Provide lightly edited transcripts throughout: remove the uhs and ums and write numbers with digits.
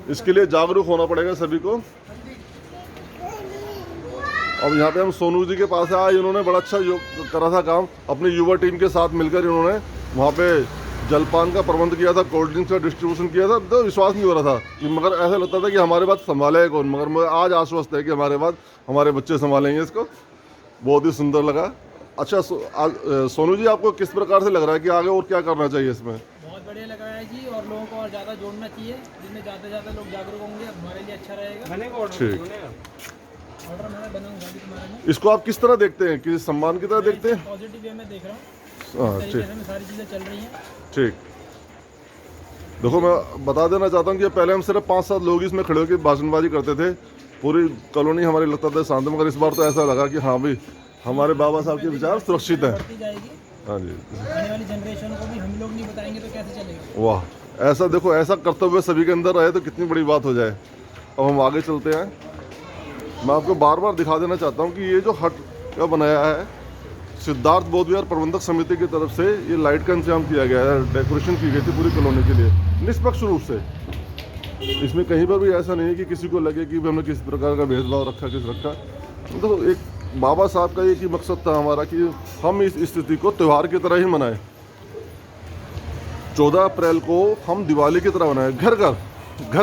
इसके लिए जागरूक होना पड़ेगा सभी को। अब यहाँ पे हम सोनू जी के पास आए, इन्होंने बड़ा अच्छा करा था काम, अपनी युवा टीम के साथ मिलकर इन्होंने वहाँ पे जलपान का प्रबंध किया था, कोल्ड ड्रिंक्स का डिस्ट्रीब्यूशन किया था। तो विश्वास नहीं हो रहा था कि, मगर ऐसा लगता था कि हमारे बात संभालेगा कौन, मगर मुझे आज आश्वस्त है कि हमारे बात हमारे बच्चे संभालेंगे इसको। बहुत ही सुंदर लगा। अच्छा सोनू जी, आपको किस प्रकार से लग रहा है कि आगे और क्या करना चाहिए इसमें? बहुत बढ़िया लग रहा है जी, और लोगों को और ज़्यादा जोड़ना चाहिए, जिसमें ज़्यादा से ज़्यादा लोग जागरूक होंगे हमारे लिए अच्छा रहेगा। ठीक। ऑर्डर मैंने बनाऊंगा भी तुम्हारे में। इसको आप किस तरह देखते हैं, किस सम्मान की तरह देखते हैं? पॉजिटिव वे में देख रहा हूँ, हाँ इस तरीके से सारी चीज़ें चल रही हैं। ठीक। देखो मैं बता देना चाहता हूँ कि पहले हम सिर्फ 5-7 लोग इसमें खड़े होकर भाषणबाजी करते थे, पूरी कॉलोनी हमारी लगता था शांत, मगर इस बार तो ऐसा लगा कि हाँ भाई हमारे बाबा साहब के विचार सुरक्षित हैं। हाँ जी, आने वाली जनरेशन को भी हम लोग नहीं बताएंगे तो कैसे चलेगा। वाह, ऐसा देखो, ऐसा कर्तव्य सभी के अंदर रहे तो कितनी बड़ी बात हो जाए। अब हम आगे चलते हैं। मैं आपको बार बार दिखा देना चाहता हूँ कि ये जो हट का बनाया है सिद्धार्थ बौद्ध विहार प्रबंधक समिति की तरफ से, ये लाइट का इंतजाम किया गया है, डेकोरेशन की गई थी पूरी कॉलोनी के लिए निष्पक्ष रूप से। इसमें कहीं पर भी ऐसा नहीं है कि किसी को लगे कि हमने किसी प्रकार का भेदभाव रखा तो एक बाबा साहब का एक ही मकसद था हमारा कि हम इस स्थिति को त्यौहार की तरह ही मनाएं। 14 अप्रैल को हम दिवाली की तरह मनाएं, घर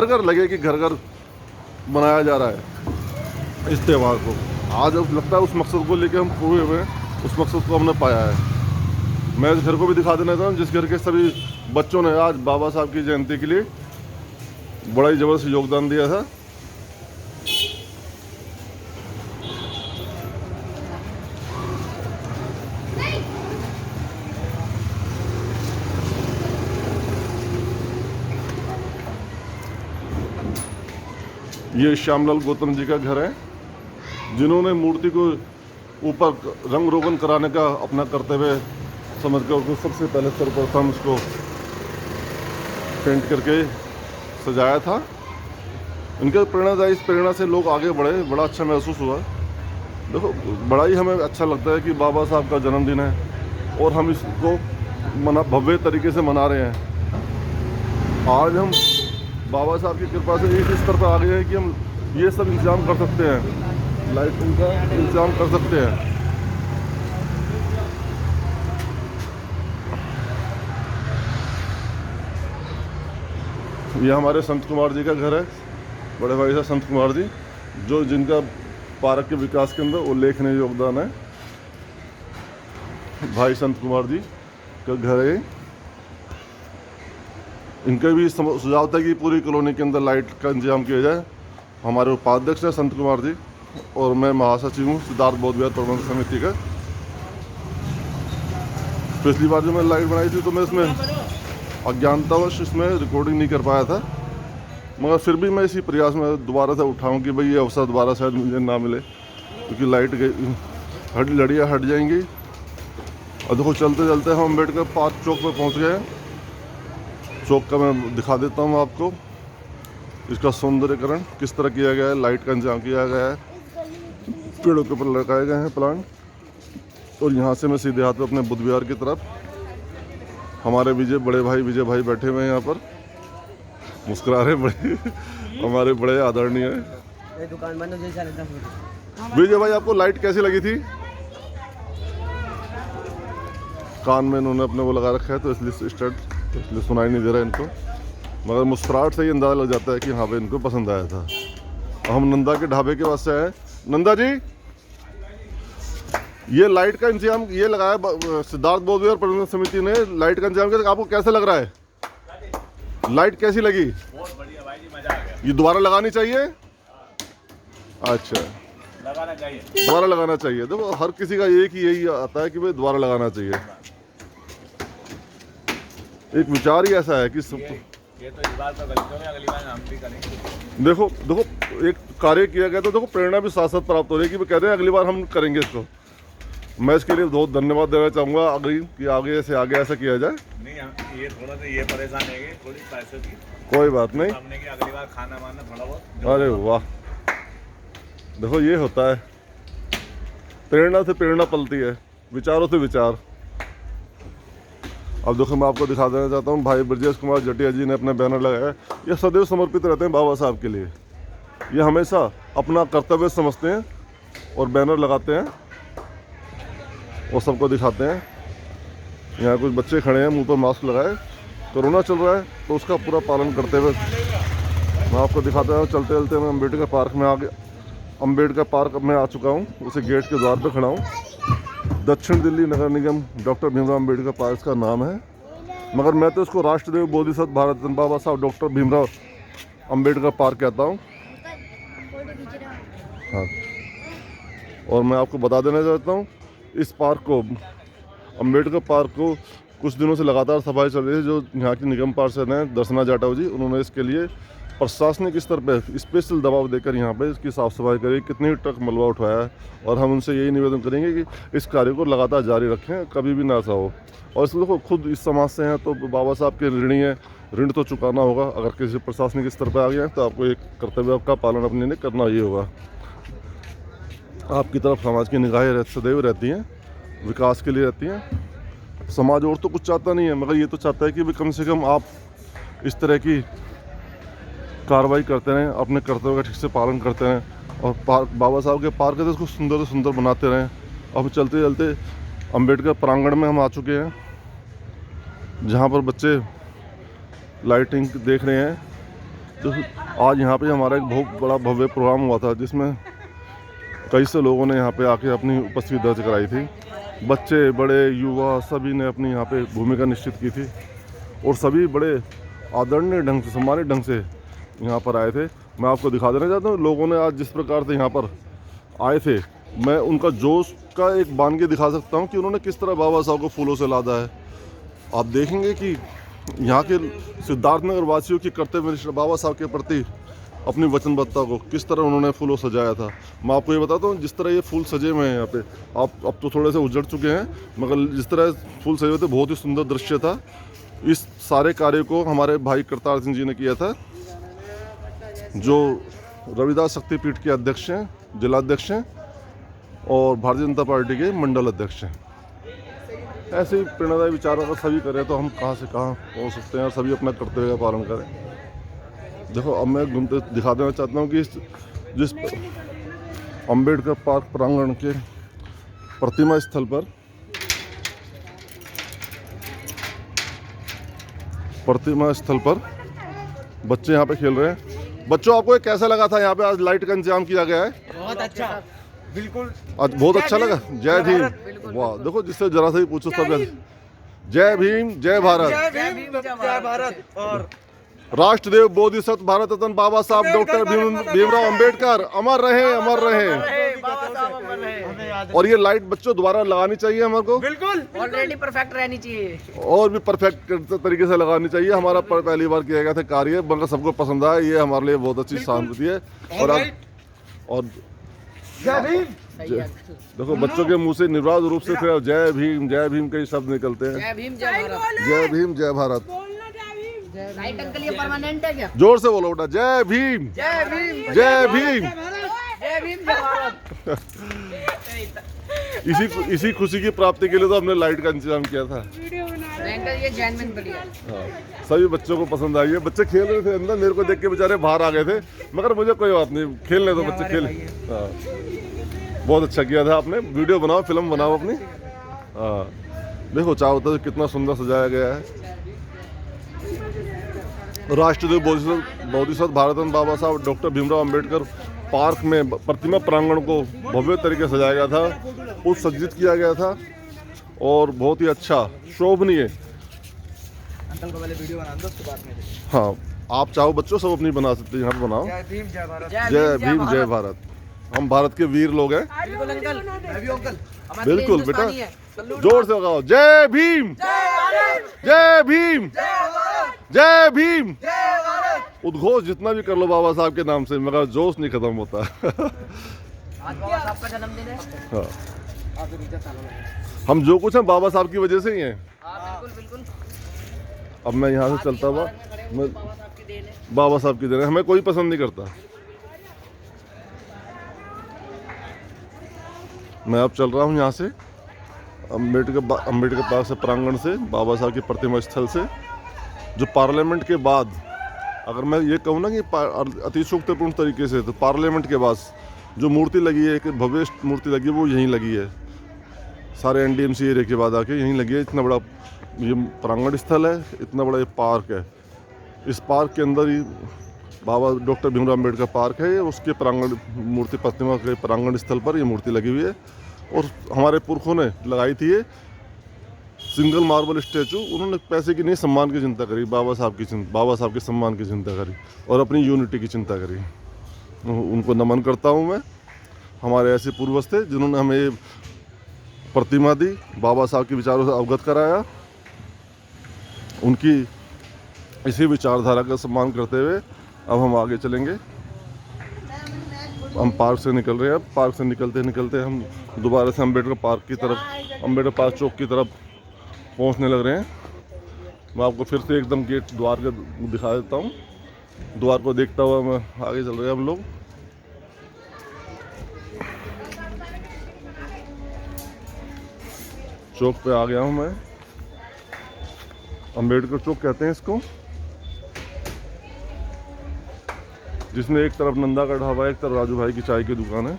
घर लगे कि घर घर मनाया जा रहा है इस त्यौहार को। आज अब लगता है उस मकसद को लेकर हम पूरे हुए, उस मकसद को हमने पाया है। मैं इस घर को भी दिखा देना चाहता हूँ जिस घर के सभी बच्चों ने आज बाबा साहब की जयंती के लिए बड़ा ही ज़बरदस्त योगदान दिया था। ये श्यामलाल गौतम जी का घर है, जिन्होंने मूर्ति को ऊपर रंग रोगन कराने का अपना कर्तव्य समझकर उसको सबसे पहले सर्वप्रथम उसको पेंट करके सजाया था। इनके प्रेरणादायी, इस प्रेरणा से लोग आगे बढ़े, बड़ा अच्छा महसूस हुआ। देखो बड़ा ही हमें अच्छा लगता है कि बाबा साहब का जन्मदिन है और हम इसको भव्य तरीके से मना रहे हैं। आज हम बाबा साहब की कृपा से एक स्तर पर आ गए हैं कि हम ये सब इंतजाम कर सकते हैं, लाइटिंग का इंतजाम कर सकते हैं। ये हमारे संत कुमार जी का घर है, बड़े भाई साहब संत कुमार जी, जिनका पार्क के विकास के अंदर उल्लेखनीय योगदान है। भाई संत कुमार जी का घर है। इनका भी सुझाव था कि पूरी कॉलोनी के अंदर लाइट का इंतजाम किया जाए। हमारे उपाध्यक्ष हैं संत कुमार जी और मैं महासचिव हूँ सिद्धार्थ बौद्ध विहार प्रबंधक समिति का। पिछली बार जो मैंने लाइट बनाई थी तो मैं इसमें अज्ञानतावश इसमें रिकॉर्डिंग नहीं कर पाया था, मगर फिर भी मैं इसी प्रयास में दोबारा से उठाऊँ कि भाई ये अवसर दोबारा शायद मुझे ना मिले, क्योंकि लाइट लड़ियाँ हट जाएंगी। और देखो चलते चलते हम अम्बेडकर पार्क चौक पर पहुँच गए हैं। चौक का मैं दिखा देता हूँ आपको, इसका सौंदर्यकरण किस तरह किया गया है, लाइट का इंतजाम किया गया है, पेड़ों के ऊपर लगाए गए हैं प्लांट। और यहाँ से मैं सीधे हाथ पे अपने बुद्ध विहार की तरफ, हमारे विजय भाई बैठे हुए हैं यहाँ पर, मुस्कुरा रहे बड़े हमारे बड़े आदरणीय है। दुकान बंद हो जाए। विजय भाई, आपको लाइट कैसी लगी थी? कान में इन्होंने अपने वो लगा रखा है तो इसलिए इसलिए सुनाई नहीं दे रहा है इनको, मगर मुस्कुराहट से ही अंदाजा लग जाता है कि हाँ भाई इनको पसंद आया था। हम नंदा के ढाबे के पास से आए। नंदा जी, ये लाइट का इंतजाम ये लगाया सिद्धार्थ बौद्ध विहार प्रबंधक समिति ने, लाइट का इंतजाम किया, आपको कैसा लग रहा है? लाइट कैसी लगी? बहुत बढ़िया भाई जी, मजा आ गया। ये दोबारा लगानी चाहिए? अच्छा, लगाना चाहिए, दोबारा लगाना चाहिए। देखो हर किसी का एक ही यही आता है कि भाई दोबारा लगाना चाहिए। एक विचार ही ऐसा है कि सब ये तो इस बार तो गलती हो गई, अगली बार हम भी करेंगे। देखो एक कार्य किया गया तो देखो प्रेरणा भी साथ साथ प्राप्त हो रही है कि वो कह रहे हैं अगली बार हम करेंगे इसको। मैं इसके लिए बहुत धन्यवाद देना चाहूँगा कि आगे से आगे ऐसा किया जाए। नहीं ये थोड़ा सा ये परेशान है थोड़ी पैसे की, कोई बात नहीं, हमने कि अगली बार खाना वाना थोड़ा बहुत। अरे वाह, देखो ये होता है, प्रेरणा से प्रेरणा पलती है, विचारों से विचार। अब देखो मैं आपको दिखा देना चाहता हूँ, भाई ब्रजेश कुमार जटिया जी ने अपना बैनर लगाया है। ये सदैव समर्पित रहते हैं बाबा साहब के लिए, ये हमेशा अपना कर्तव्य समझते हैं और बैनर लगाते हैं और सबको दिखाते हैं। यहाँ कुछ बच्चे खड़े हैं मुंह पर मास्क लगाए, कोरोना चल रहा है तो उसका पूरा पालन करते हुए मैं आपको दिखाता हूँ। चलते चलते मैं अम्बेडकर पार्क में आ गया, अम्बेडकर पार्क में आ चुका हूँ, उसे गेट के द्वार पर खड़ा हूँ। दक्षिण दिल्ली नगर निगम डॉक्टर भीमराव अम्बेडकर पार्क का नाम है, मगर मैं तो इसको राष्ट्रदेव बोधिसत्व भारत रत्न बाबा साहब डॉक्टर भीमराव अम्बेडकर पार्क कहता हूँ। हाँ, और मैं आपको बता देना चाहता हूँ, इस पार्क को, अम्बेडकर पार्क को कुछ दिनों से लगातार सफाई चल रही है। जो यहाँ की निगम पार्षद हैं दर्शना जाटव जी, उन्होंने इसके लिए प्रशासनिक स्तर पे स्पेशल दबाव देकर यहाँ पे इसकी साफ़ सफाई करी, कितनी ट्रक मलबा उठाया है। और हम उनसे यही निवेदन करेंगे कि इस कार्य को लगातार जारी रखें, कभी भी ना सा हो। और इसको देखो, खुद इस समाज से हैं तो बाबा साहब के ऋणी हैं, ऋण तो चुकाना होगा। अगर किसी प्रशासनिक स्तर पर आ गया है तो आपको एक कर्तव्य का पालन अपने लिए करना ही होगा। आपकी तरफ समाज की निगाहें सदैव रहती हैं, विकास के लिए रहती हैं। समाज और तो कुछ चाहता नहीं है, मगर ये तो चाहता है कि कम से कम आप इस तरह की कार्रवाई करते रहें, अपने कर्तव्य का ठीक से पालन करते रहें और बाबा साहब के पार्क है उसको सुंदर से सुंदर बनाते रहें। अब चलते चलते अम्बेडकर प्रांगण में हम आ चुके हैं, जहाँ पर बच्चे लाइटिंग देख रहे हैं। तो आज यहाँ पे हमारा एक बहुत बड़ा भव्य प्रोग्राम हुआ था, जिसमें कई से लोगों ने यहाँ पे आके अपनी उपस्थिति दर्ज कराई थी। बच्चे, बड़े, युवा सभी ने अपनी यहाँ पे भूमिका निश्चित की थी और सभी बड़े आदरणीय ढंग से, सम्मानित ढंग से यहाँ पर आए थे। मैं आपको दिखा देना चाहता हूँ, लोगों ने आज जिस प्रकार से यहाँ पर आए थे, मैं उनका जोश का एक बान के दिखा सकता हूँ कि उन्होंने किस तरह बाबा साहब को फूलों से लादा है। आप देखेंगे कि यहाँ के सिद्धार्थनगर वासियों की कर्तव्य बाबा साहब के प्रति अपनी वचनबद्धता को किस तरह उन्होंने फूलों सजाया था। मैं आपको ये बताता हूँ, जिस तरह ये फूल सजे हुए हैं यहाँ पे, आप अब तो थोड़े से उजड़ चुके हैं, मगर जिस तरह फूल सजे हुए थे, बहुत ही सुंदर दृश्य था। इस सारे कार्य को हमारे भाई करतार सिंह जी ने किया था, जो रविदास शक्तिपीठ के अध्यक्ष हैं, जिलाध्यक्ष हैं और भारतीय जनता पार्टी के मंडल अध्यक्ष हैं। ऐसे ही प्रेरणादायी विचारों का सभी करें तो हम कहाँ से कहाँ पहुँच सकते हैं और सभी अपना कर्तव्य का पालन करें। देखो, अब मैं घूमते दिखा देना चाहता हूँ कि जिस अम्बेडकर पार्क प्रांगण के प्रतिमा स्थल पर बच्चे यहाँ पे खेल रहे हैं। बच्चों, आपको ये कैसा लगा था? यहाँ पे आज लाइट का इंतजाम किया गया है, बहुत अच्छा, बिल्कुल आज बहुत अच्छा लगा। जय भीम, वाह! देखो, जिससे जरा सा ही पूछो सब जय भीम, जय भारत, जय भारत। और राष्ट्रदेव बोधिसत्व भारत रत्न बाबा साहब डॉक्टर भीमराव अम्बेडकर अमर रहे, अमर रहे। बाबा साहब अमर रहे। और ये लाइट बच्चों दोबारा लगानी चाहिए हमारे को, बिल्कुल ऑलरेडी परफेक्ट रहनी चाहिए और भी परफेक्ट तरीके से लगानी चाहिए। हमारा पहली बार किया गया था कार्य, मगर सबको पसंद आया, ये हमारे लिए बहुत अच्छी शांति है। और जय भीम। देखो, बच्चों के मुंह से निर्बाध रूप से फिर जय भीम के शब्द निकलते हैं। जय भीम, जय भारत। जय भीम, जय भारत। लाइट अंकल, ये परमानेंट है क्या? जोर से बोलो बेटा, जय भीम, जय भीम, जय भीम, जय भीम, जय भारत। इसी खुशी की प्राप्ति के लिए तो हमने लाइट का इंतजाम किया था। अंकल, ये जैनविन बढ़िया। हाँ, सभी बच्चों को पसंद आई है। बच्चे खेल रहे थे अंदर, मेरे को देख के बेचारे बाहर आ गए थे, मगर मुझे कोई बात नहीं, खेलने दो बच्चे, खेल। हाँ, बहुत अच्छा किया था आपने। वीडियो बनाओ, फिल्म बनाओ अपनी। हाँ, देखो चारों तरफ कितना सुंदर सजाया गया है। राष्ट्रदेव बोधिसत्व भारत रत्न बाबा साहब डॉक्टर भीमराव अम्बेडकर पार्क में प्रतिमा प्रांगण को भव्य तरीके से सजाया गया था, उत्सज्जित किया गया था और बहुत ही अच्छा, शोभनीय। अंकल को पहले वीडियो बना दो, उसके बाद में। हाँ, आप चाहो बच्चों सब अपनी बना सकते हैं, यहाँ पे बनाओ। जय भीम, जय भारत। जय भीम, जय भारत। हम भारत के वीर लोग हैं। बिल्कुल अंकल, मैं भी अंकल। बिल्कुल बेटा, जोर से लगाओ, जय भीम, जय भीम, जय भीम। उद्घोष जितना भी कर लो बाबा साहब के नाम से, मगर जोश नहीं खत्म होता। आज बाबा साहब का जन्मदिन है। हाँ, हम जो कुछ हैं बाबा साहब की वजह से ही हैं। बिल्कुल बिल्कुल। अब मैं यहाँ से चलता हुआ, मैं बाबा साहब की देन है, हमें कोई पसंद नहीं करता। मैं अब चल रहा हूँ यहाँ से अम्बेडकर पार्क से प्रांगण से, बाबा साहब की प्रतिमा स्थल से, जो पार्लियामेंट के बाद, अगर मैं ये कहूँ ना कि अतिशयोक्तिपूर्ण तरीके से, तो पार्लियामेंट के बाद जो मूर्ति लगी है, एक भव्य मूर्ति लगी है, वो यहीं लगी है। सारे एनडीएमसी एरिया के बाद आके यहीं लगी है। इतना बड़ा ये प्रांगण स्थल है, इतना बड़ा ये पार्क है। इस पार्क के अंदर ही बाबा डॉक्टर भीमराव अम्बेडकर पार्क है, उसके प्रांगण मूर्ति प्रतिमा के प्रांगण स्थल पर ये मूर्ति लगी हुई है। और हमारे पुरखों ने लगाई थी ये सिंगल मार्बल स्टैचू। उन्होंने पैसे की नहीं, सम्मान की चिंता करी, बाबा साहब के सम्मान की चिंता करी और अपनी यूनिटी की चिंता करी। उनको नमन करता हूँ मैं। हमारे ऐसे पूर्वज थे जिन्होंने हमें ये प्रतिमा दी, बाबा साहब के विचारों से अवगत कराया। उनकी इसी विचारधारा का सम्मान करते हुए अब हम आगे चलेंगे। हम पार्क से निकल रहे हैं। पार्क से निकलते निकलते हम दोबारा से अम्बेडकर पार्क की तरफ, अम्बेडकर पार्क चौक की तरफ पहुंचने लग रहे हैं। मैं आपको फिर से एकदम गेट द्वार का दिखा देता हूं। द्वार को देखता हुआ मैं आगे चल रहे हैं हम लोग। चौक पे आ गया हूं मैं। अम्बेडकर चौक कहते हैं इसको, जिसमें एक तरफ नंदा का ढाबा है, एक तरफ राजू भाई की चाय की दुकान है।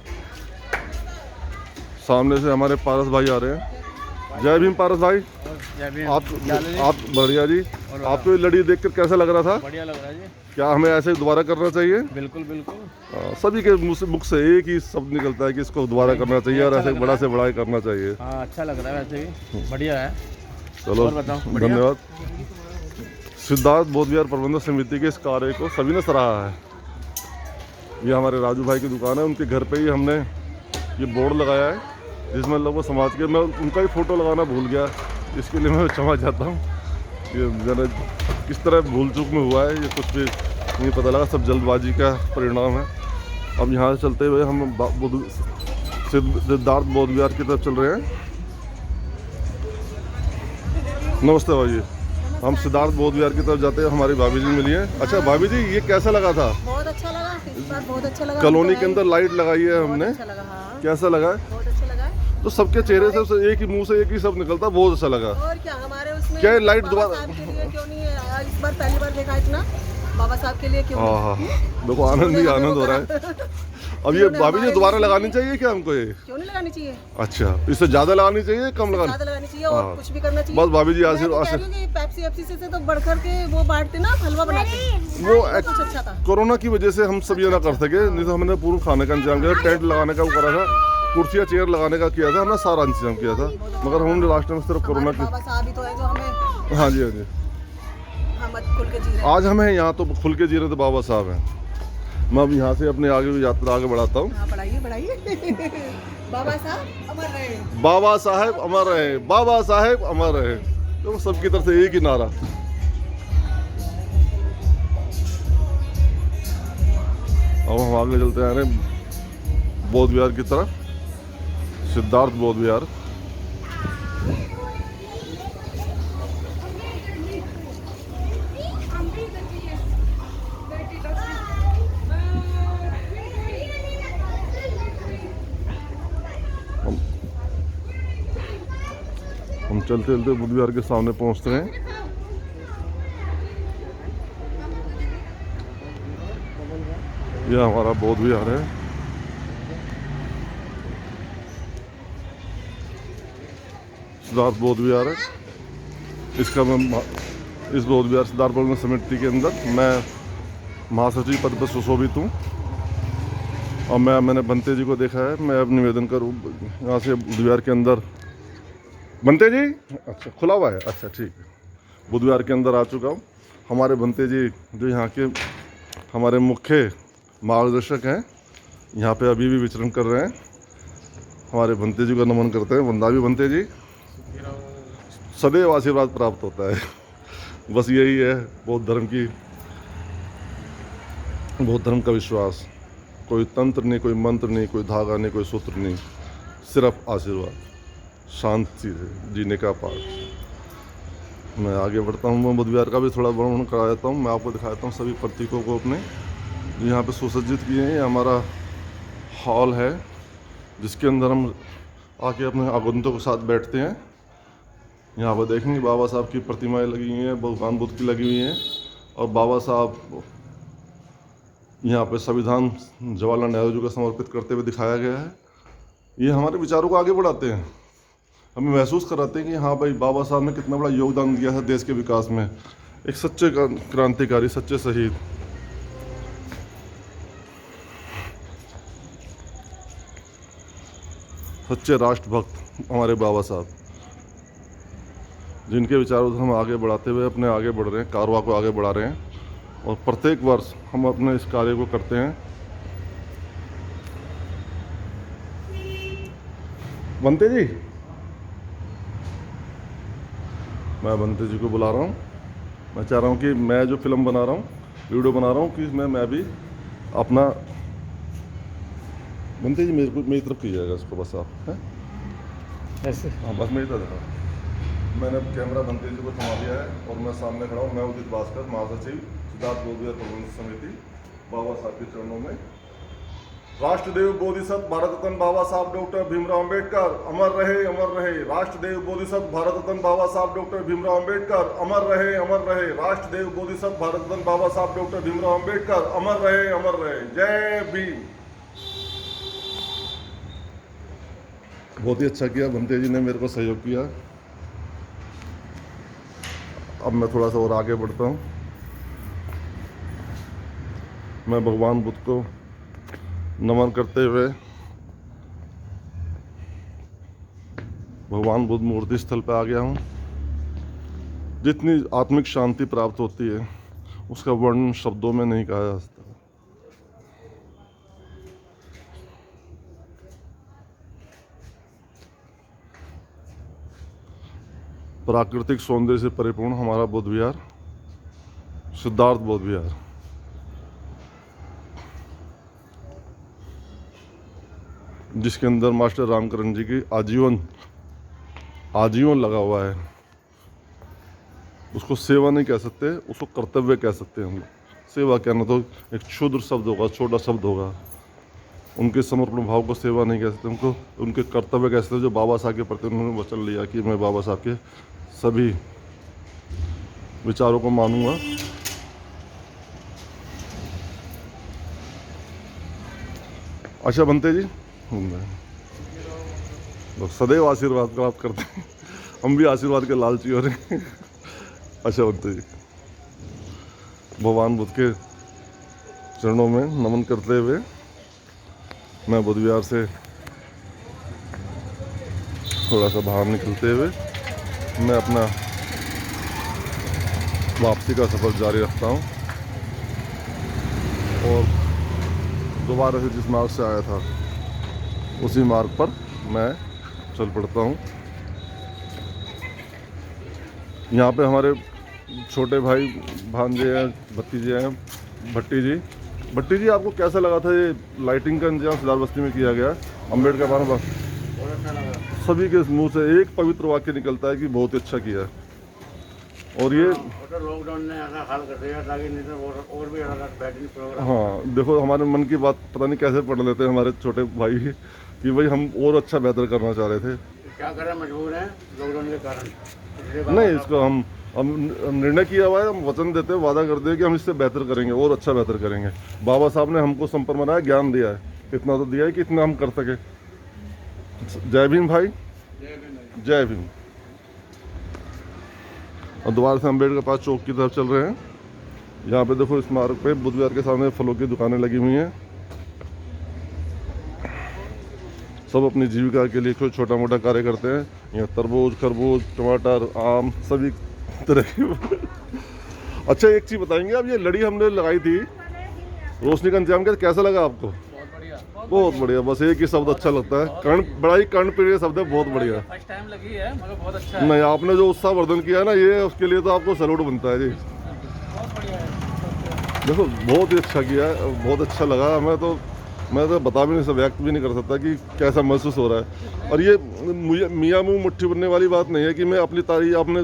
सामने से हमारे पारस भाई आ रहे हैं। जय भीम पारस भाई। आप बढ़िया जी। आपको ये लड़ी देखकर कैसा लग रहा था? बढ़िया लग रहा है जी। क्या हमें ऐसे दोबारा करना चाहिए? बिल्कुल बिल्कुल। सभी के मुख से एक ही शब्द निकलता है कि इसको दोबारा करना चाहिए और ऐसे बड़ा से बड़ा ही करना चाहिए। हाँ, अच्छा लग रहा है, वैसे भी बढ़िया है। चलो धन्यवाद। सिद्धार्थ बौद्ध विहार प्रबंधक समिति के इस कार्य को सभी ने सराहा है। ये हमारे राजू भाई की दुकान है। उनके घर पे ही हमने ये बोर्ड लगाया है, जिसमें लोगों समाज के, मैं उनका ही फ़ोटो लगाना भूल गया, इसके लिए मैं क्षमा चाहता हूँ। ये जरा किस तरह भूल चूक में हुआ है, ये कुछ भी नहीं पता लगा, सब जल्दबाजी का परिणाम है। अब यहाँ से चलते हुए हम सिद्धार्थ बौद्ध विहार की तरफ चल रहे हैं। नमस्ते भाई। हम सिद्धार्थ बौद्ध विहार की तरफ जाते हैं। हमारी भाभी जी मिली है। अच्छा भाभी जी, ये कैसा लगा था? बहुत अच्छा लगा, इस बार बहुत अच्छा लगा। कॉलोनी के अंदर लाइट लगाई है हमने, अच्छा लगा। हाँ, कैसा लगा? बहुत अच्छा लगा। तो सबके चेहरे से एक ही मुंह से एक ही शब्द निकलता, बहुत अच्छा लगा। और क्या हमारे उसमें क्या लाइट बाबा दोबारा साहब के लिए क्यों नहीं है? इस बार पहली बार देखा इतना, बाबा साहब के लिए क्यों नहीं? हाँ हाँ, देखो आनंद ही आनंद हो रहा है। अब ये भाभी जी दोबारा लगानी चाहिए क्या हमको? ये क्यों नहीं लगानी चाहिए? अच्छा, इससे ज्यादा लगानी चाहिए, कम लगानी? ज्यादा लगानी चाहिए और कुछ भी करना चाहिए। बस भाभी जी मैं तो कह रही हूँ कि पेप्सी एप्सी से तो बढ़कर के वो बांटते ना, हलवा बनाते, वो कुछ अच्छा था। कोरोना की वजह से हम सब ये ना कर सके, नहीं तो हमने पूरा खाने का इंतजाम किया, टेंट लगाने का वो करा था, कुर्सियाँ चेयर लगाने का किया था, हमने सारा इंतजाम किया था। मगर हमने लास्ट में सिर्फ कोरोना की। बाबा साहब ही तो है जो हमें, हाँ जी हाँ जी, हम खुल के जी रहे हैं। आज हमें यहाँ तो खुल के जी रहे तो बाबा साहब हैं। मैं अब यहाँ से अपने आगे की यात्रा आगे बढ़ाता हूँ। हाँ, बढ़ाइए बढ़ाइए। बाबा साहब अमर रहे, बाबा साहेब अमर रहे, बाबा साहेब अमर रहे, तो सबकी तरफ से एक ही नारा। अब हम आगे चलते आ रहे हैं बौद्ध विहार की तरफ, सिद्धार्थ बौद्ध विहार। हम चलते चलते बुद्ध विहार के सामने पहुंचते हैं। यह हमारा बौद्ध विहार है। सिद्धार्थ बौद्ध विहार है। इसका मैं इस बौद्ध विहार सिद्धार्थ बौद्ध समिति के अंदर मैं महासचिव पद पर सुशोभित हूँ। और मैंने बनते जी को देखा है। मैं अब निवेदन करूँ यहाँ से बुद्ध विहार के अंदर। बनते जी, अच्छा खुला हुआ है, अच्छा ठीक है। बुद्ध विहार के अंदर आ चुका हूँ। हमारे बनते जी जो यहाँ के हमारे मुख्य मार्गदर्शक हैं, यहाँ पे अभी भी विचरण कर रहे हैं। हमारे बनते जी को नमन करते हैं। वंदा भी बनते जी, सदैव आशीर्वाद प्राप्त होता है। बस यही है बौद्ध धर्म का विश्वास। कोई तंत्र नहीं, कोई मंत्र नहीं, कोई धागा नहीं, कोई सूत्र नहीं, सिर्फ आशीर्वाद, शांति से जीने का पाठ। मैं आगे बढ़ता हूँ। मैं बुद्ध विहार का भी थोड़ा वर्णन करा देता हूँ। मैं आपको दिखा देता हूँ सभी प्रतीकों को अपने, जो यहाँ पे सुसज्जित किए हैं। ये हमारा हॉल है, जिसके अंदर हम आके अपने आगंतुकों के साथ बैठते हैं। यहाँ पर देखेंगे बाबा साहब की प्रतिमाएं लगी हुई हैं, भगवान बुद्ध की लगी हुई हैं, और बाबा साहब यहाँ पे संविधान जवाहरलाल नेहरू जी को समर्पित करते हुए दिखाया गया है। ये हमारे विचारों को आगे बढ़ाते हैं, हमें महसूस कराते हैं कि हाँ भाई बाबा साहब ने कितना बड़ा योगदान दिया है देश के विकास में। एक सच्चे क्रांतिकारी, सच्चे शहीद। सच्चे राष्ट्रभक्त हमारे बाबा साहब, जिनके विचारों से हम आगे बढ़ाते हुए अपने आगे बढ़ रहे हैं, कारवां को आगे बढ़ा रहे हैं। और प्रत्येक वर्ष हम अपने इस कार्य को करते हैं। बंते जी, मैं बंते जी को बुला रहा हूँ। मैं चाह रहा हूँ कि मैं जो फिल्म बना रहा हूँ, वीडियो बना रहा हूँ, कि इसमें मैं भी अपना, बंते जी मेरी तरफ कीजिएगा इसको बस आप, हैं ऐसे। हाँ बस मेरी तरफ देखा। मैंने कैमरा बंते जी को थमा लिया है और मैं सामने खड़ा हूँ। मैं उदित भास्कर, महासचिव सिद्धार्थ बोधविहार प्रबंधन समिति, बाबा साहब के चरणों में। राष्ट्रदेव बोधिसत्व भारत रत्न बाबा साहब डॉक्टर भीमराव अंबेडकर अमर रहे, अमर रहे। राष्ट्रदेव बोधिसत्व भारत रत्न बाबा साहब डॉक्टर भीमराव अंबेडकर अमर रहे, अमर रहे। राष्ट्रदेव बोधिसत्व भारत रत्न बाबा साहब डॉक्टर भीमराव अंबेडकर अमर रहे, अमर रहे। जय भीम। बहुत ही अच्छा किया, बंते जी ने मेरे को सहयोग किया। अब मैं थोड़ा सा और आगे बढ़ता हूँ। मैं भगवान बुद्ध को नमन करते हुए भगवान बुद्ध मूर्ति स्थल पर आ गया हूँ। जितनी आत्मिक शांति प्राप्त होती है उसका वर्णन शब्दों में नहीं कहा जा सकता। प्राकृतिक सौंदर्य से परिपूर्ण हमारा बुद्ध विहार, सिद्धार्थ बौद्ध विहार, जिसके अंदर मास्टर रामकरण जी की आजीवन लगा हुआ है। उसको सेवा नहीं कह सकते, उसको कर्तव्य कह सकते हैं हम। सेवा कहना तो एक क्षुद्र शब्द होगा, छोटा शब्द होगा। उनके समर्पण भाव को सेवा नहीं कह सकते, उनको उनके कर्तव्य कह सकते हैं, जो बाबा साहब के प्रति उन्होंने वचन लिया कि मैं बाबा साहब के सभी विचारों को मानूंगा। अच्छा बंते जी, लोग सदैव आशीर्वाद प्राप्त करते हैं, हम भी आशीर्वाद के लालची हो रहे हैं। अच्छा बंते जी, भगवान बुद्ध के चरणों में नमन करते हुए मैं बुद्ध विहार से थोड़ा सा बाहर निकलते हुए मैं अपना वापसी का सफ़र जारी रखता हूँ और दोबारा से जिस मार्ग से आया था उसी मार्ग पर मैं चल पड़ता हूँ। यहाँ पे हमारे छोटे भाई भांजे हैं, भतीजे हैं, भट्टी जी आपको कैसा लगा था ये लाइटिंग का इंतजाम सिद्धार्थ बस्ती में किया गया? अम्बेडकर भवन पर सभी के मुंह से एक पवित्र वाक्य निकलता है कि बहुत अच्छा किया है। और ये लॉकडाउन ने ऐसा हाल कर दिया ताकि नहीं तो और भी बेहतरीन प्रोग्राम। हाँ देखो, हमारे मन की बात पता नहीं कैसे पढ़ लेते हैं हमारे छोटे भाई कि भाई हम और अच्छा बेहतर करना चाह रहे थे। क्या करें, मजबूर हैं लॉकडाउन के कारण। नहीं, इसको हम निर्णय किया हुआ है, हम वचन देते हैं, वादा करते हैं कि हम इससे बेहतर करेंगे और अच्छा बेहतर करेंगे। बाबा साहब ने हमको संपर्क बनाया, ज्ञान दिया है, इतना तो दिया है कि इतना हम कर सके। जय भीम भाई, जय भीम। और दोबारा से अम्बेडकर पास चौक की तरफ चल रहे हैं। यहाँ पे देखो इस मार्ग पे बुद्ध विहार के सामने फलों की दुकानें लगी हुई हैं। सब अपनी जीविका के लिए कोई छोटा मोटा कार्य करते हैं। यहाँ तरबूज, खरबूज, टमाटर, आम सभी तरह की। अच्छा एक चीज़ बताएंगे, अब ये लड़ी हमने लगाई थी, रोशनी का इंतजाम किया, कैसा लगा आपको? बहुत बढ़िया। बस एक ही शब्द अच्छा लगता है, कर्ण, बड़ा ही कर्णप्रिय शब्द है, बहुत बढ़िया। फर्स्ट टाइम लगी है मगर बहुत अच्छा नहीं, आपने जो उत्साह वर्धन किया ना, ये उसके लिए तो आपको सैल्यूट बनता है जी। बहुत बढ़िया है। देखो बहुत ही अच्छा किया है, बहुत अच्छा लगा हमें तो। मैं तो बता भी नहीं सकता, व्यक्त भी नहीं कर सकता कि कैसा महसूस हो रहा है। और ये मियाँ मुँह मुट्ठी बनने वाली बात नहीं है कि मैं अपनी तारीफ, अपने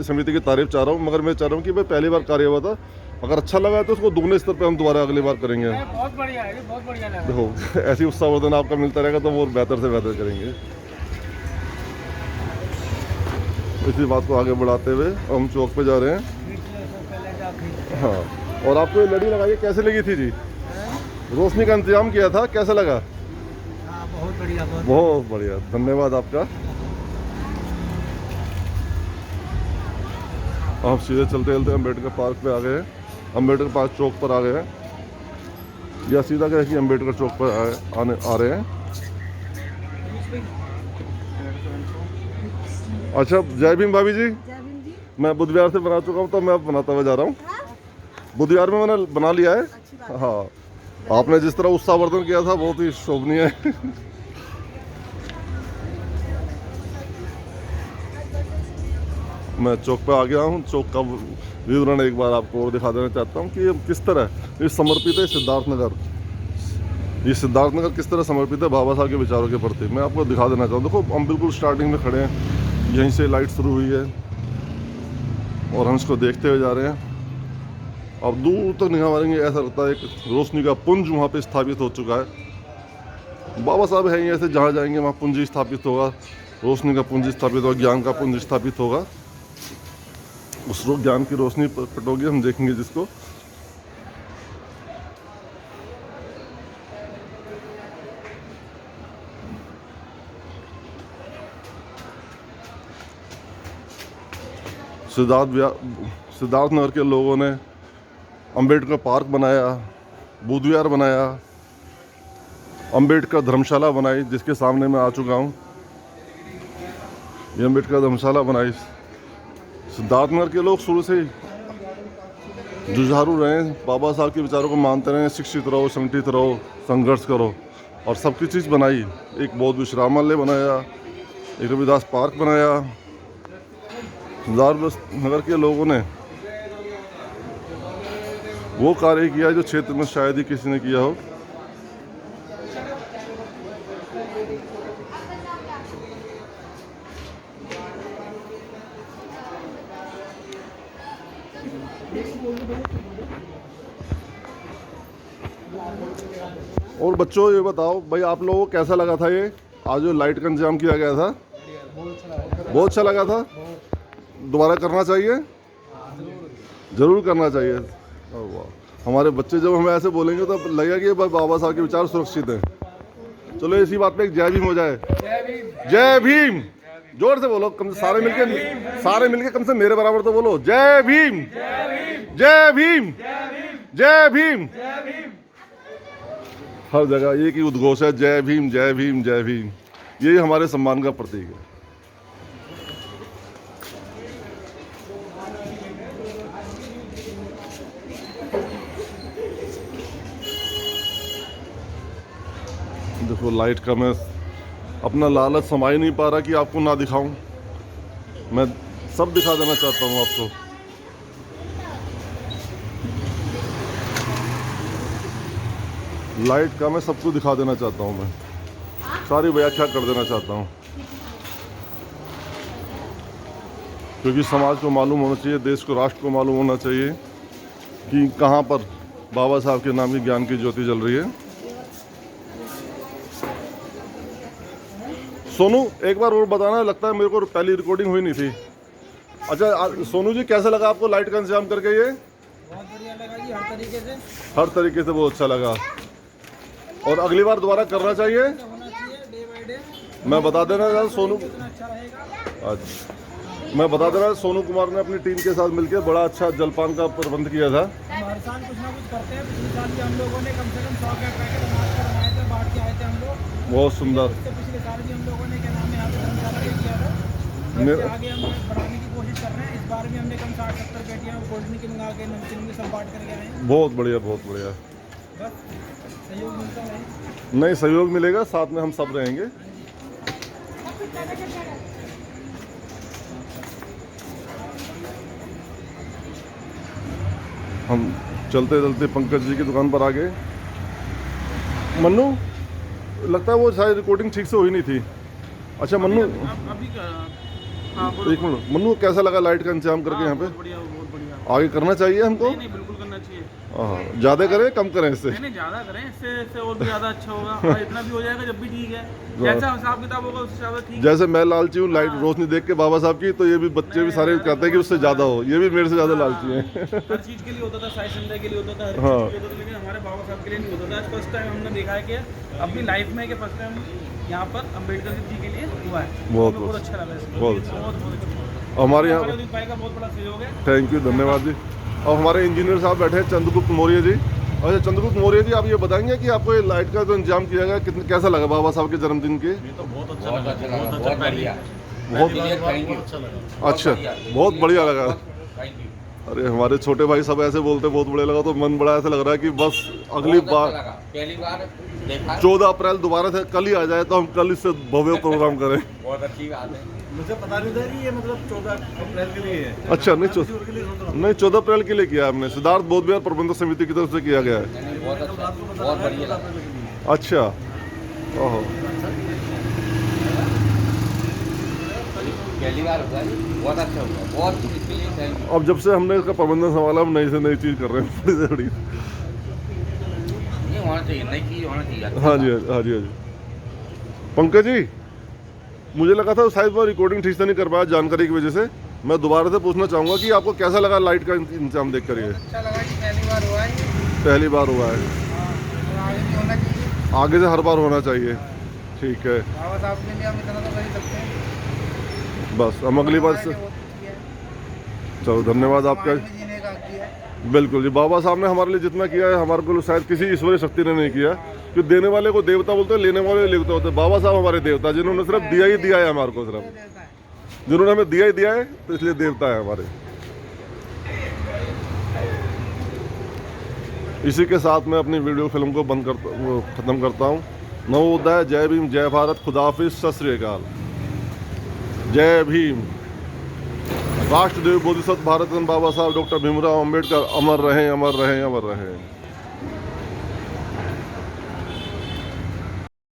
समिति की तारीफ चाह रहा हूँ, मगर मैं चाह रहा हूँ कि भाई पहली बार कार्य हुआ था, अगर अच्छा लगा तो उसको दुगने स्तर पे हम दोबारा अगली बार करेंगे। बहुत बढ़िया है, बहुत बढ़िया लगा। देखो ऐसी उत्साहवर्धन आपका मिलता रहेगा तो वो बेहतर से बेहतर करेंगे। इसी बात को आगे बढ़ाते हुए हम चौक पे जा रहे हैं। हाँ, और आपको ये लड़ी लगाई कैसे लगी थी जी? रोशनी का इंतजाम किया था, कैसा लगा? बहुत बढ़िया, बहुत बढ़िया, धन्यवाद आपका। आप सीधे चलते चलते अम्बेडकर पार्क पे आ गए हैं, अम्बेडकर पार्क चौक पर आ गए हैं, या सीधा कहे कि अम्बेडकर चौक पर आ रहे हैं। अच्छा, जय भीम भाभी जी। मैं बुधवार से बना चुका हूँ, तो मैं अब बनाता हुआ जा रहा हूँ। बुधवार में मैंने बना लिया है। हाँ, आपने जिस तरह उत्साहवर्धन किया था बहुत ही शोभनीय है। मैं चौक पे आ गया हूँ। चौक का विवरण एक बार आपको और दिखा देना चाहता हूँ कि ये किस तरह ये समर्पित है। सिद्धार्थनगर, ये सिद्धार्थनगर किस तरह समर्पित है बाबा साहब के विचारों के प्रति, मैं आपको दिखा देना चाहूँ। देखो, हम बिल्कुल स्टार्टिंग में खड़े हैं, यहीं से लाइट शुरू हुई है और हम इसको देखते हुए जा रहे हैं। अब दूर तक निगाह मारेंगे, ऐसा लगता है एक रोशनी का पुंज वहाँ पे स्थापित हो चुका है। बाबा साहब हैं ही ऐसे, जहाँ जाएंगे वहाँ पुंज स्थापित होगा, रोशनी का पुंज स्थापित होगा, ज्ञान का पुंज स्थापित होगा। उस ज्ञान की रोशनी प्रकट होगी, हम देखेंगे जिसको। सिद्धार्थनगर के लोगों ने अम्बेडकर पार्क बनाया, बुद्ध विहार बनाया, अम्बेडकर धर्मशाला बनाई, जिसके सामने मैं आ चुका हूँ। ये अम्बेडकर धर्मशाला बनाई। सिद्धार्थनगर के लोग शुरू से ही जुझारू रहे, बाबा साहब के विचारों को मानते रहे, शिक्षित रहो, संगठित रहो, संघर्ष करो, और सबकी चीज़ बनाई। एक बौद्ध विश्रामालय बनाया, एक रविदास पार्क बनाया। सिद्धार्थनगर के लोगों ने वो कार्य किया जो क्षेत्र में शायद ही किसी ने किया हो। और बच्चों, ये बताओ भाई, आप लोगों को कैसा लगा था ये आज जो लाइट का इंतजाम किया गया था? बहुत अच्छा लगा था। दोबारा करना चाहिए, जरूर करना चाहिए। वाह, हमारे बच्चे जब हमें ऐसे बोलेंगे तो लगेगा कि भाई बाबा साहब के विचार सुरक्षित हैं। चलो इसी बात पे एक जय भीम हो जाए। जय भीम, जोर से बोलो, कम से सारे मिलके कम से मेरे बराबर तो बोलो। जय भीम, जय भीम, जय भीम। हर जगह एक ही उद्घोष है, जय भीम, जय भीम, जय भीम। यही हमारे सम्मान का प्रतीक है। देखो, लाइट का मैं अपना लालच समा ही नहीं पा रहा कि आपको ना दिखाऊं। मैं सब दिखा देना चाहता हूं आपको। लाइट का मैं सबको दिखा देना चाहता हूं, मैं सारी व्याख्या कर देना चाहता हूं, क्योंकि समाज को मालूम होना चाहिए, देश को, राष्ट्र को मालूम होना चाहिए कि कहां पर बाबा साहब के नाम की ज्ञान की ज्योति जल रही है। सोनू, एक बार और बताना, लगता है मेरे को पहली रिकॉर्डिंग हुई नहीं थी। अच्छा सोनू जी, कैसा लगा आपको लाइट का इंतजाम करके? ये बहुत बढ़िया लगा जी, हर तरीके से। हर तरीके से बहुत अच्छा लगा, और अगली बार दोबारा करना चाहिए, होना चाहिए डे बाय डे। मैं बता देना सोनू। कितना अच्छा रहेगा। अच्छा, मैं बता देना, सोनू कुमार ने अपनी टीम के साथ मिलकर बड़ा अच्छा जलपान का प्रबंध किया था। हम हर साल कुछ ना कुछ करते हैं। पिछले साल भी हम लोगों ने कम से कम 100 के पैकेट अनाज के बनाए थे, बांट के आए थे हम लोग। बहुत सुंदर। उससे पिछले साल भी हम लोगों ने क्या नाम है यहाँ पे धर्मशाला भी किया था। मेरे- आगे हम बढ़ाने की कोशिश कर रहे हैं। इस बार भी हमने कम 60-70 पेटियाँ गोल्डन की मंगा के, नमकीन के सब बांट करके आए हैं। बहुत बढ़िया, बहुत बढ़िया। बस सहयोग मिलता है। नहीं, सहयोग मिलेगा, साथ में हम सब रहेंगे। हम चलते चलते पंकज जी की दुकान पर आ गए। मन्नू, लगता है वो शायद रिकॉर्डिंग ठीक से हुई नहीं थी। अच्छा मन्नू, एक मिनट, मन्नू कैसा लगा लाइट का इंतजाम करके यहाँ पे? बढ़िया, बहुत बढ़िया। आगे करना चाहिए हमको? नहीं, बिल्कुल करना चाहिए। हाँ, ज़्यादा करें कम करें इससे? नहीं ज़्यादा करें, इससे और भी ज़्यादा अच्छा होगा। और इतना भी हो जाएगा जब भी ठीक है, जैसा हिसाब किताब होगा उससे ज़्यादा ठीक है। जैसे मैं लालची हूँ लाइट रोशनी देख के बाबा साहब की, तो ये भी बच्चे भी सारे कहते हैं कि उससे ज़्यादा हो। ये भी मेरे से ज़्यादा लालची हैं। हर चीज़ के लिए होता था, साई संध्या के लिए होता था, हर हाँ। चीज़ के लिए होता था, लेकिन हमारे बाबा साहब के लिए नहीं होता था। आज फर्स्ट टाइम हमने देखा है कि अपनी लाइफ में कि फर्स्ट टाइम यहाँ पर अम्बेडकर जी के लिए हुआ है। बहुत हमें बहुत अच्छा लगा इसमें, बहुत बहुत अच्छा। हमारे यहाँ हमारे भाई का बहुत बड़ा सहयोग है। थैंक यू, धन्यवाद जी। और हमारे इंजीनियर साहब बैठे हैं चंद्रगुप्त मौर्य जी। अच्छा चंद्रगुप्त मौर्य जी, आप ये बताएंगे कि आपको ये लाइट का जो इंतजाम किया गया कितना कैसा लगा बाबा साहब के जन्मदिन के? बहुत अच्छा बढ़िया। बहुत थैंक यू। अच्छा, बहुत बढ़िया लगा। Thank you. अरे हमारे छोटे भाई सब ऐसे बोलते बहुत बढ़िया लगा, तो मन बड़ा ऐसा लग रहा है कि बस अगली बार पहली बार देखा, 14 अप्रैल दोबारा से कल ही आ जाए तो हम कल इससे भव्य प्रोग्राम करें। बहुत अच्छी बात है। मुझे पता नहीं था कि ये मतलब 14 अप्रैल के लिए है। अच्छा, नहीं 14 अप्रैल के लिए किया है हमने, सिद्धार्थ बौद्ध विहार प्रबंधक समिति की तरफ से किया गया है। बहुत अच्छा, बहुत बढ़िया लगा। अच्छा, ओहो, पहली बार हुआ है, बहुत अच्छा हुआ, बहुत इसके लिए थैंक यू। अब जब से हमने इसका प्रबंधन संभाला हम नई से नई चीज़ कर रहे हैं, थोड़ी से थोड़ी। नहीं होना चाहिए, नई चीज होना चाहिए। हाँ जी, हाँ जी, हाँ जी। पंकज जी, मुझे लगा था शायद वो रिकॉर्डिंग ठीक से नहीं कर पाया जानकारी की वजह से। मैं दोबारा से पूछना चाहूँगा कि आपको कैसा लगा लाइट का इंतजाम देख कर? ये अच्छा लगा कि पहली बार हुआ है, पहली बार हुआ है, आगे भी होना चाहिए। आगे से हर बार होना चाहिए। ठीक है, बाबा साहब के लिए हम इतना तो कर ही सकते हैं। बस हम अगली बार से। चलो धन्यवाद आपका। जीने का हक है। बिल्कुल जी, बाबा साहब ने हमारे लिए जितना किया है हमारे को शायद किसी ईश्वरीय शक्ति ने नहीं किया। कि देने वाले को देवता बोलते हैं, लेने वाले को देवता होते हैं। बाबा साहब हमारे देवता, जिन्होंने सिर्फ दिया ही दिया है हमारे को, सिर्फ जिन्होंने हमें दिया ही दिया है, तो इसलिए देवता है हमारे। इसी के साथ मैं अपनी वीडियो फिल्म को ख़त्म करता हूँ। नवोदय, जय भीम, जय भारत, खुदा हाफिज़, सत श्री अकाल, जय भीम। राष्ट्रदेव बोधिसत्व भारत रत्न बाबा साहब डॉक्टर भीमराव अम्बेडकर अमर रहें, अमर रहें, अमर रहें।